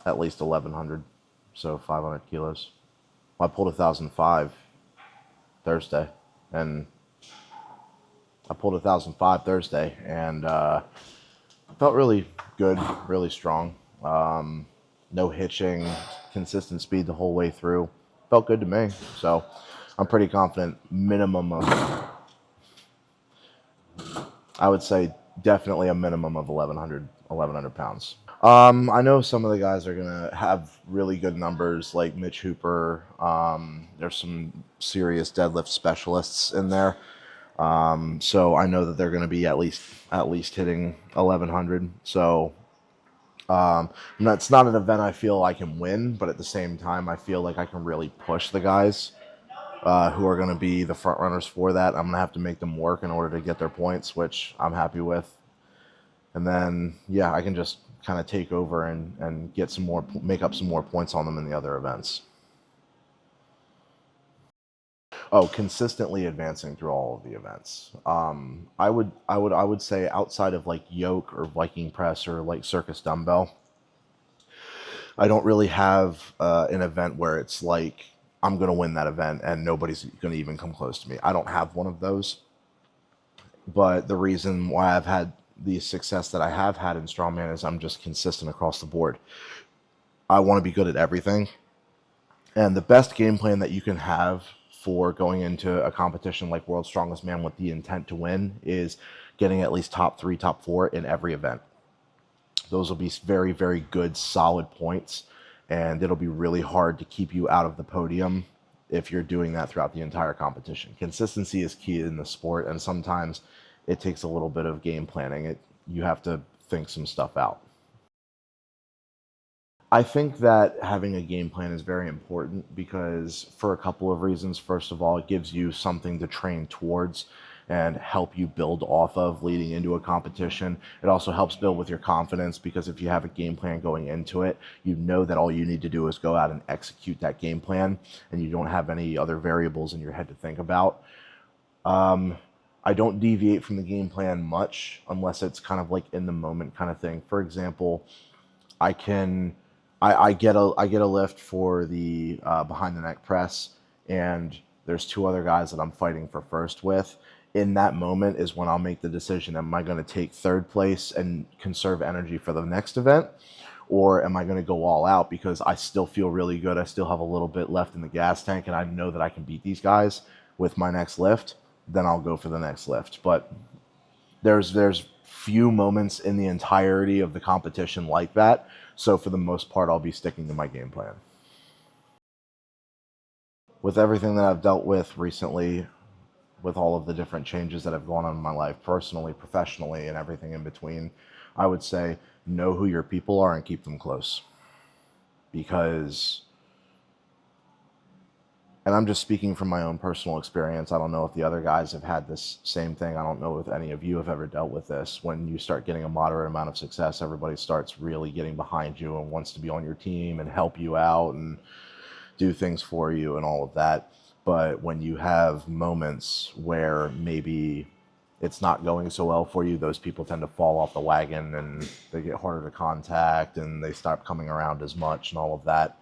at least 1100, so 500 kilos. I pulled 1005 Thursday, and I pulled 1005 Thursday, and felt really good, really strong. No hitching, consistent speed the whole way through. Felt good to me. So I'm pretty confident. Minimum of, I would say, definitely a minimum of 1100 pounds. I know some of the guys are gonna have really good numbers, like Mitch Hooper. There's some serious deadlift specialists in there. So I know that they're going to be at least hitting 1100. So it's not an event I feel I can win, but at the same time, I feel like I can really push the guys who are going to be the front runners for that. I'm going to have to make them work in order to get their points, which I'm happy with. And then, yeah, I can just kind of take over and get some more, make up some more points on them in the other events. Oh, consistently advancing through all of the events. I would say outside of like yoke or Viking press or like circus dumbbell, I don't really have an event where it's like I'm going to win that event and nobody's going to even come close to me. I don't have one of those. But the reason why I've had the success that I have had in strongman is I'm just consistent across the board. I want to be good at everything. And the best game plan that you can have for going into a competition like World's Strongest Man with the intent to win is getting at least top 3, top 4 in every event. Those will be very, very good, solid points, and it'll be really hard to keep you out of the podium if you're doing that throughout the entire competition. Consistency is key in the sport, and sometimes it takes a little bit of game planning. You have to think some stuff out. I think that having a game plan is very important because for a couple of reasons. First of all, it gives you something to train towards and help you build off of leading into a competition. It also helps build with your confidence because if you have a game plan going into it, you know that all you need to do is go out and execute that game plan and you don't have any other variables in your head to think about. I don't deviate from the game plan much unless it's kind of like in the moment kind of thing. For example, I can I get a lift for the behind the neck press, and there's two other guys that I'm fighting for first with. In that moment is when I'll make the decision: am I going to take third place and conserve energy for the next event, or am I going to go all out because I still feel really good? I still have a little bit left in the gas tank, and I know that I can beat these guys with my next lift. Then I'll go for the next lift. But there's few moments in the entirety of the competition like that. So for the most part, I'll be sticking to my game plan. With everything that I've dealt with recently, with all of the different changes that have gone on in my life, personally, professionally, and everything in between, I would say know who your people are and keep them close. Because, and I'm just speaking from my own personal experience. I don't know if the other guys have had this same thing. I don't know if any of you have ever dealt with this. When you start getting a moderate amount of success, everybody starts really getting behind you and wants to be on your team and help you out and do things for you and all of that. But when you have moments where maybe it's not going so well for you, those people tend to fall off the wagon and they get harder to contact and they stop coming around as much and all of that.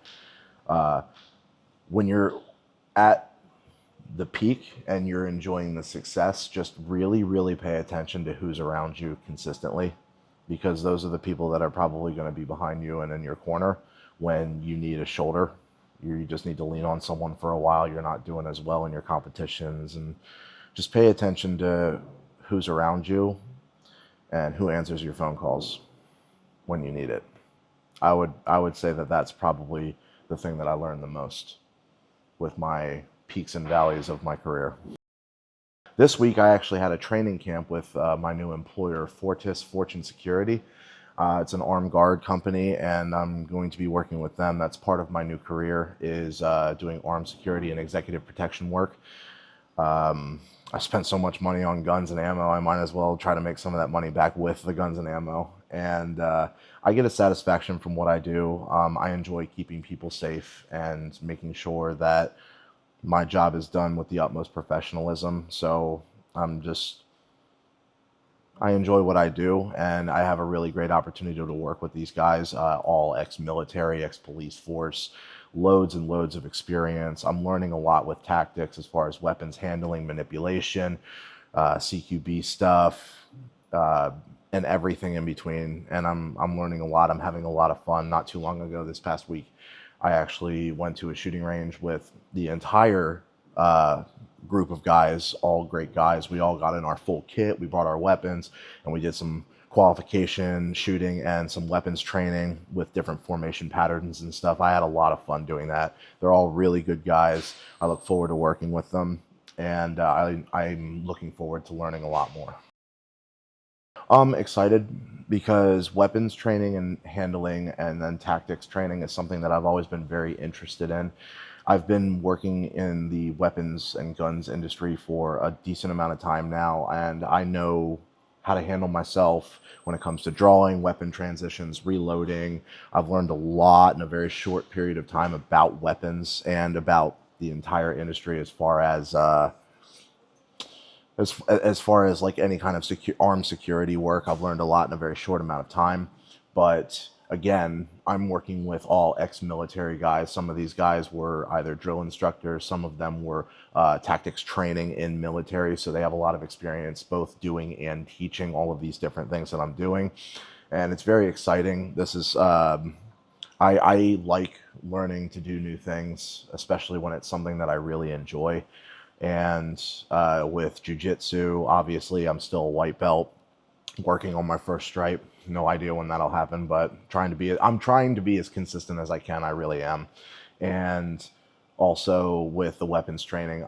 When you're at the peak and you're enjoying the success, just really, really pay attention to who's around you consistently, because those are the people that are probably going to be behind you and in your corner when you need a shoulder. You just need to lean on someone for a while. You're not doing as well in your competitions, and just pay attention to who's around you and who answers your phone calls when you need it. I would say that that's probably the thing that I learned the most with my peaks and valleys of my career. This week, I actually had a training camp with my new employer, Fortis Fortune Security. It's an armed guard company, and I'm going to be working with them. That's part of my new career, is doing armed security and executive protection work. I spent so much money on guns and ammo, I might as well try to make some of that money back with the guns and ammo. And I get a satisfaction from what I do. I enjoy keeping people safe and making sure that my job is done with the utmost professionalism. So I'm just I enjoy what I do, and I have a really great opportunity to work with these guys, all ex-military, ex-police force, loads and loads of experience. I'm learning a lot with tactics as far as weapons handling, manipulation, CQB stuff, uh, and everything in between. And I'm learning a lot. I'm having a lot of fun. Not too long ago, this past week, I actually went to a shooting range with the entire uh, group of guys, all great guys. We all got in our full kit. We brought our weapons, and we did some qualification shooting and some weapons training with different formation patterns and stuff. I had a lot of fun doing that. They're all really good guys. I look forward to working with them, and I'm looking forward to learning a lot more. I'm excited because weapons training and handling and then tactics training is something that I've always been very interested in. I've been working in the weapons and guns industry for a decent amount of time now, and I know how to handle myself when it comes to drawing, weapon transitions, reloading. I've learned a lot in a very short period of time about weapons and about the entire industry as far as like any kind of armed security work. I've learned a lot in a very short amount of time. But again, I'm working with all ex-military guys. Some of these guys were either drill instructors, some of them were tactics training in military, so they have a lot of experience both doing and teaching all of these different things that I'm doing, and it's very exciting. This is I like learning to do new things, especially when it's something that I really enjoy. And with jujitsu, obviously, I'm still a white belt, working on my first stripe. No idea when that'll happen, but I'm trying to be as consistent as I can. I really am. And also with the weapons training,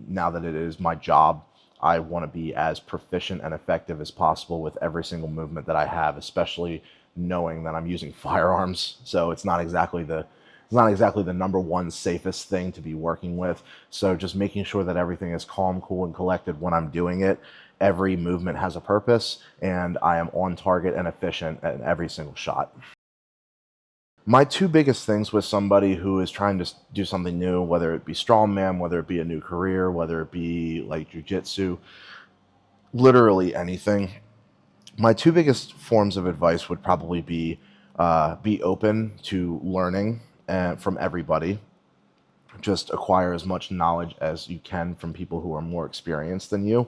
now that it is my job, I want to be as proficient and effective as possible with every single movement that I have, especially knowing that I'm using firearms. So it's not exactly the number one safest thing to be working with. So just making sure that everything is calm, cool, and collected when I'm doing it. Every movement has a purpose, and I am on target and efficient at every single shot. My two biggest things with somebody who is trying to do something new, whether it be strongman, whether it be a new career, whether it be like jujitsu, literally anything. My two biggest forms of advice would probably be open to learning from everybody. Just acquire as much knowledge as you can from people who are more experienced than you,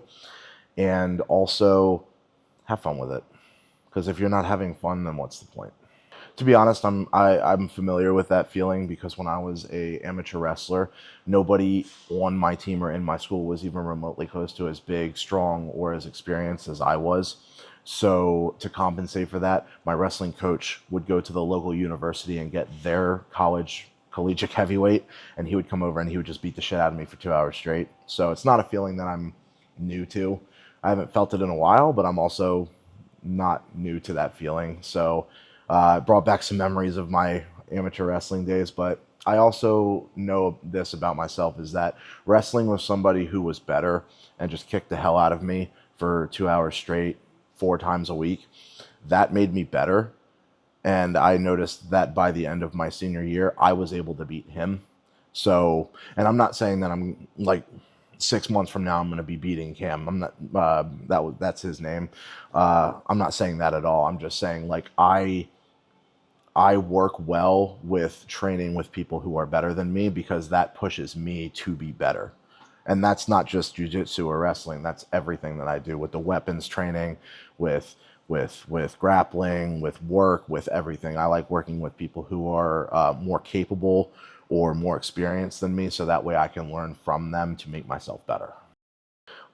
and also have fun with it. Because if you're not having fun, then what's the point? To be honest, I'm familiar with that feeling because when I was a amateur wrestler, nobody on my team or in my school was even remotely close to as big, strong, or as experienced as I was. So to compensate for that, my wrestling coach would go to the local university and get their collegiate heavyweight, and he would come over and he would just beat the shit out of me for 2 hours straight. So it's not a feeling that I'm new to. I haven't felt it in a while, but I'm also not new to that feeling. So it brought back some memories of my amateur wrestling days. But I also know this about myself is that wrestling with somebody who was better and just kicked the hell out of me for 2 hours straight, 4 times a week, that made me better. And I noticed that by the end of my senior year, I was able to beat him. So, and I'm not saying that I'm like 6 months from now I'm going to be beating Cam. I'm not. That's his name. I'm not saying that at all. I'm just saying like I work well with training with people who are better than me because that pushes me to be better. And that's not just jujitsu or wrestling. That's everything that I do with the weapons training, with with grappling, with work, with everything. I like working with people who are more capable or more experienced than me, so that way I can learn from them to make myself better.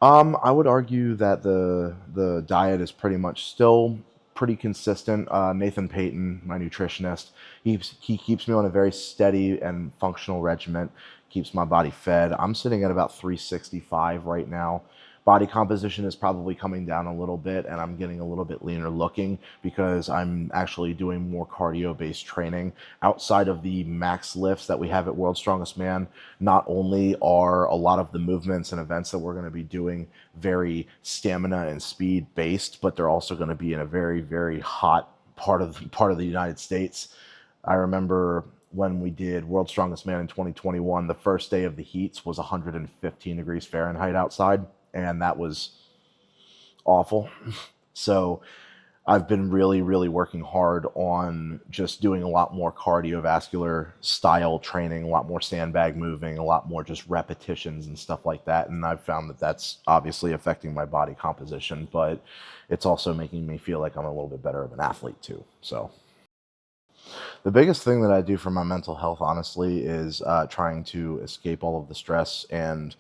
I would argue that the diet is pretty much still pretty consistent. Nathan Payton, my nutritionist, he keeps me on a very steady and functional regimen, keeps my body fed. I'm sitting at about 365 right now. Body composition is probably coming down a little bit, and I'm getting a little bit leaner looking because I'm actually doing more cardio-based training outside of the max lifts that we have at World's Strongest Man. Not only are a lot of the movements and events that we're going to be doing very stamina and speed based, but they're also going to be in a very, very hot part of the United States. I remember when we did World's Strongest Man in 2021, the first day of the heats was 115 degrees Fahrenheit outside, and that was awful. So I've been really, really working hard on just doing a lot more cardiovascular style training, a lot more sandbag moving, a lot more just repetitions and stuff like that. And I've found that that's obviously affecting my body composition, but it's also making me feel like I'm a little bit better of an athlete too. So the biggest thing that I do for my mental health, honestly, is trying to escape all of the stress and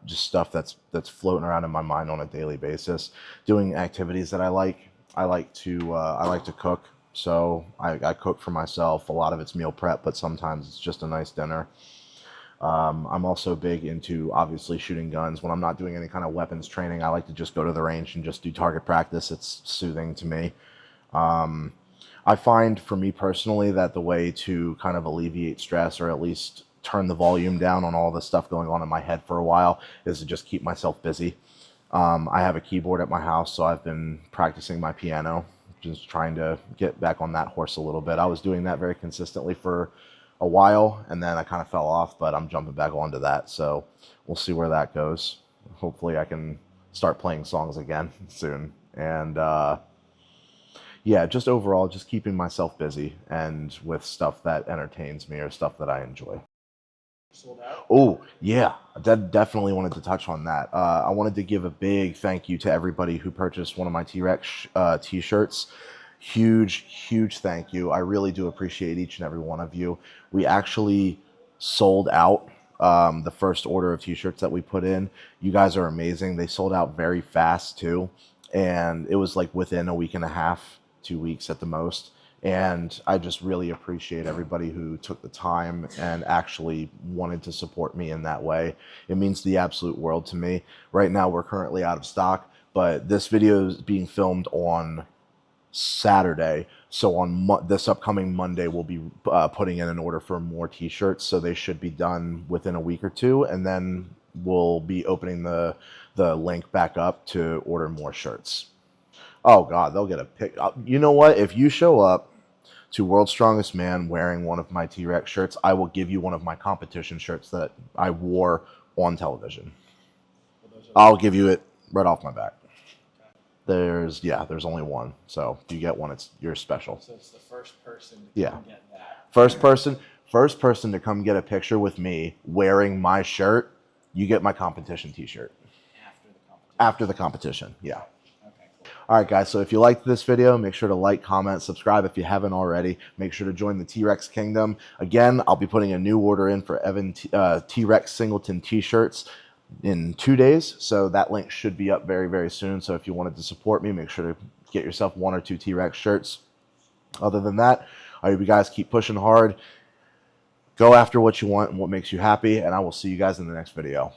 just stuff that's floating around in my mind on a daily basis. Doing activities that I like. I like to cook, so I cook for myself. A lot of it's meal prep, but sometimes it's just a nice dinner. I'm also big into obviously shooting guns. When I'm not doing any kind of weapons training, I like to just go to the range and just do target practice. It's soothing to me. I find for me personally that the way to kind of alleviate stress, or at least turn the volume down on all the stuff going on in my head for a while, is to just keep myself busy. I have a keyboard at my house, so I've been practicing my piano, just trying to get back on that horse a little bit. I was doing that very consistently for a while, and then I kind of fell off, but I'm jumping back onto that, so we'll see where that goes. Hopefully I can start playing songs again soon. And yeah, just overall, just keeping myself busy and with stuff that entertains me or stuff that I enjoy. Sold out. Oh, yeah, I definitely wanted to touch on that. I wanted to give a big thank you to everybody who purchased one of my T-Rex t-shirts. Huge, huge thank you. I really do appreciate each and every one of you. We actually sold out the first order of t-shirts that we put in. You guys are amazing. They sold out very fast too, and it was like within a week and a half, 2 weeks at the most. And I just really appreciate everybody who took the time and actually wanted to support me in that way. It means the absolute world to me. Right now, we're currently out of stock, but this video is being filmed on Saturday. So on this upcoming Monday, we'll be putting in an order for more t-shirts. So they should be done within a week or two. And then we'll be opening the link back up to order more shirts. Oh God, they'll get a pic. You know what? If you show up to World's Strongest Man wearing one of my T-Rex shirts, I will give you one of my competition shirts that I wore on television. Well, I'll give you it right off my back. There's only one. So if you get one, you're special. So it's the first person to Yeah. come get that. First person to come get a picture with me wearing my shirt, you get my competition T-shirt. After the competition. After the competition, yeah. Okay, cool. All right, guys, so if you liked this video, make sure to like, comment, subscribe if you haven't already. Make sure to join the T-Rex Kingdom. Again, I'll be putting a new order in for T-Rex Singleton T-shirts in 2 days, so that link should be up very, very soon. So if you wanted to support me, make sure to get yourself 1 or 2 T-Rex shirts. Other than that, I hope you guys keep pushing hard. Go after what you want and what makes you happy, and I will see you guys in the next video.